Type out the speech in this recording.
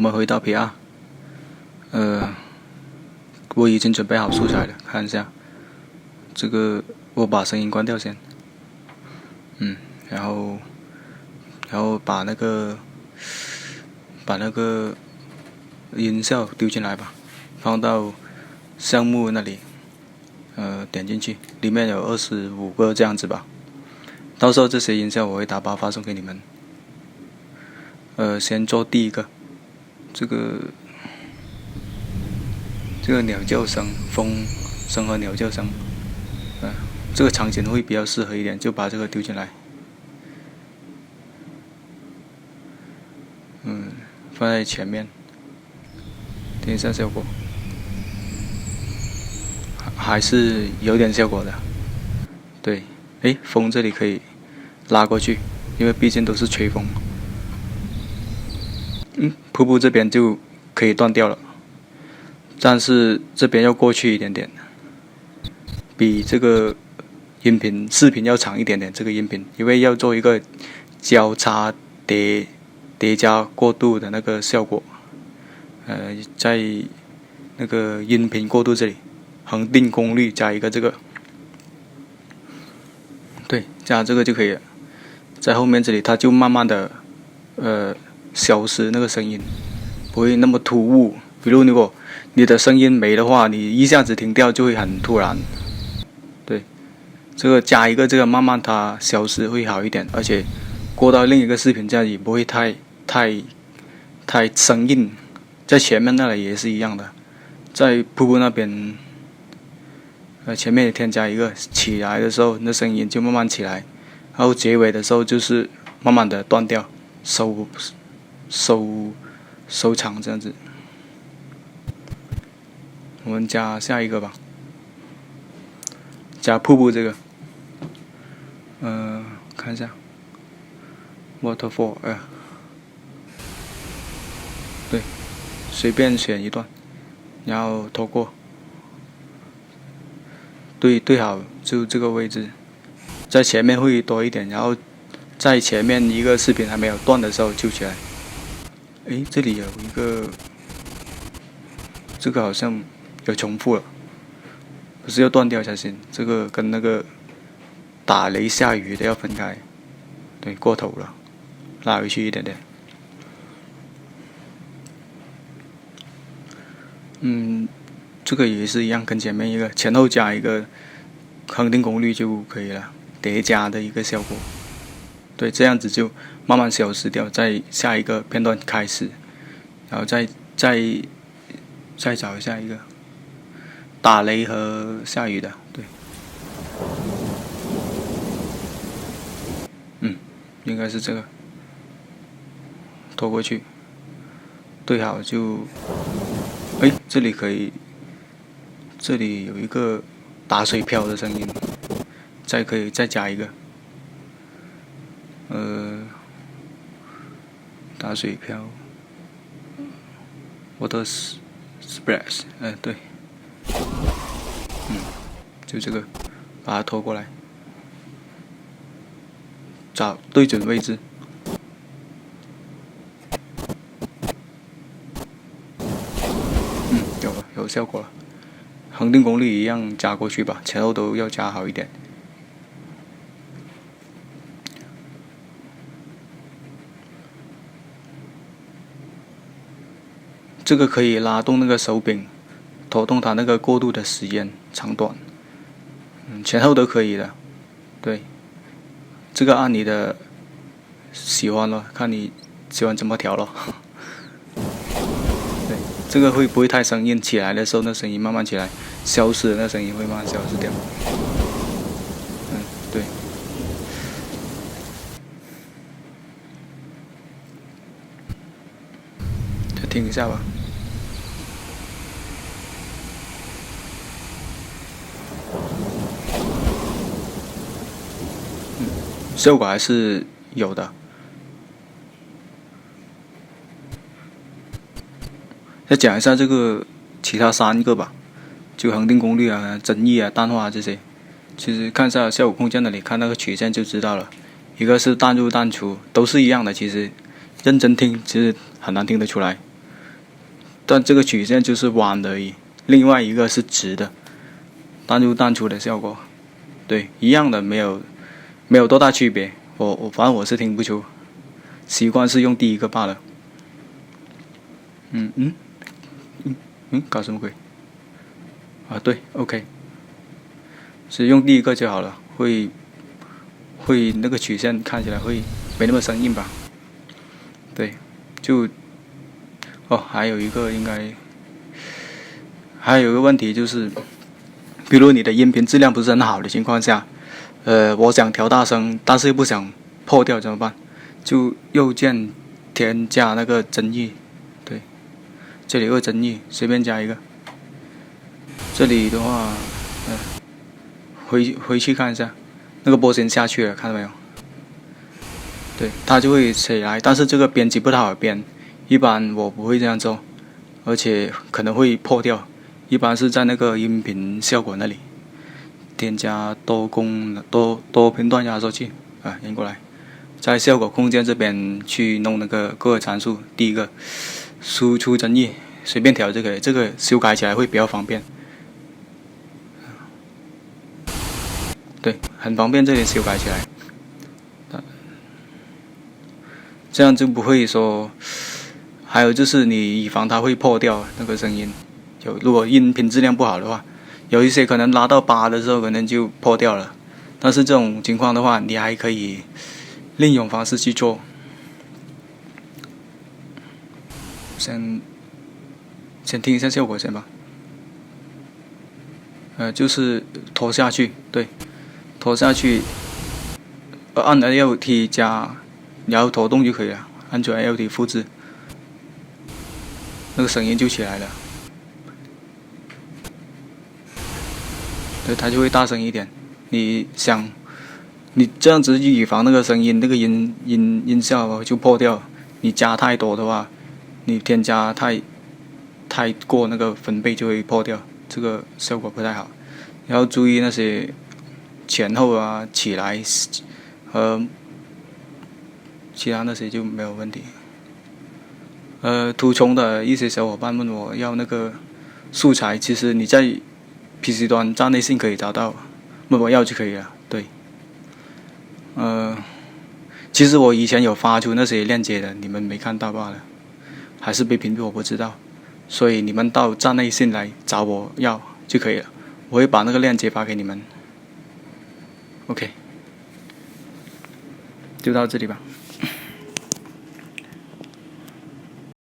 们回到 PR， 我已经准备好素材了，看一下。这个我把声音关掉先，然后把那个音效丢进来吧，放到项目那里，点进去，里面有25个这样子吧。到时候这些音效我会打包发送给你们。先做第一个，这个鸟叫声，风声和鸟叫声，这个场景会比较适合一点，就把这个丢进来。放在前面，听一下效果，还是有点效果的。对，风这里可以拉过去，因为毕竟都是吹风。瀑布这边就可以断掉了，但是这边要过去一点点，比这个视频要长一点点。这个音频，因为要做一个交叉叠加过渡的那个效果，在那个音频过渡这里，恒定功率加一个这个，对，加这个就可以了。在后面这里，它就慢慢的消失那个声音，不会那么突兀。比如如果你的声音没的话，你一下子停掉就会很突然。对，这个加一个这个，慢慢它消失会好一点，而且过到另一个视频这里不会太生硬。在前面那里也是一样的，在瀑布那边，前面也添加一个，起来的时候那声音就慢慢起来，然后结尾的时候就是慢慢的断掉，收场这样子。我们加下一个吧，加瀑布这个，看一下 waterfall， 对，随便选一段，然后拖过，对好，就这个位置，在前面会多一点，然后在前面一个视频还没有断的时候救起来。这里有一个，这个好像有重复了，不是要断掉才行。这个跟那个打雷下雨的要分开，对，过头了，拉回去一点点。这个也是一样，跟前面一个前后加一个恒定功率就可以了，叠加的一个效果。对，这样子就慢慢消失掉，在下一个片段开始，然后再找下一个打雷和下雨的，对，应该是这个，拖过去，对好就，这里可以，这里有一个打水漂的声音，可以再加一个。打水漂 ，water splash， 对，就这个，把它拖过来，找对准位置，有效果了，恒定功率一样加过去吧，前后都要加好一点。这个可以拉动那个手柄，拖动它那个过渡的时间长短，前后都可以的。对，这个按你的喜欢咯，看你喜欢怎么调咯。对，这个会不会太生硬？起来的时候那声音慢慢起来，消失的那声音会慢慢消失掉。对。再听一下吧。效果还是有的。再讲一下这个其他3个吧，就恒定功率啊、增益啊、淡化啊这些。其实看一下效果控件那里看那个曲线就知道了，一个是淡入淡出，都是一样的。其实认真听，其实很难听得出来。但这个曲线就是弯的而已，另外一个是直的，淡入淡出的效果，对，一样的，没有多大区别。反正我是听不出，习惯是用第一个罢了。搞什么鬼？啊，对 ，OK， 是用第一个就好了，会那个曲线看起来会没那么生硬吧？对，还有一个问题就是，比如你的音频质量不是很好的情况下，我想调大声，但是又不想破掉怎么办？就右键添加那个增益，对，这里有个增益，随便加一个。这里的话，回去看一下，那个波形下去了，看到没有？对，它就会起来，但是这个编辑不太好编，一般我不会这样做，而且可能会破掉。一般是在那个音频效果那里添加多频段压缩器引过来，在效果空间这边去弄那个各个参数。第一个输出增益随便调就可以，这个修改起来会比较方便。对，很方便，这里修改起来，这样就不会说。还有就是你以防它会破掉那个声音，如果音频质量不好的话，有一些可能拉到8的时候可能就破掉了。但是这种情况的话，你还可以另一种方式去做。先听一下效果先吧。就是拖下去，对，拖下去，按 Alt 加，然后拖动就可以了，按住 Alt 复制，那个声音就起来了。对，它就会大声一点。你这样子以防那个声音那个音效就破掉。你加太多的话，你添加太过那个分贝就会破掉，这个效果不太好。要注意那些前后啊、起来和其他那些就没有问题。途中的一些小伙伴问我要那个素材，其实你在 PC 端站内信可以找到，问我要就可以了。对，其实我以前有发出那些链接的，你们没看到罢了，还是被屏蔽我不知道。所以你们到站内信来找我要就可以了，我会把那个链接发给你们。OK， 就到这里吧。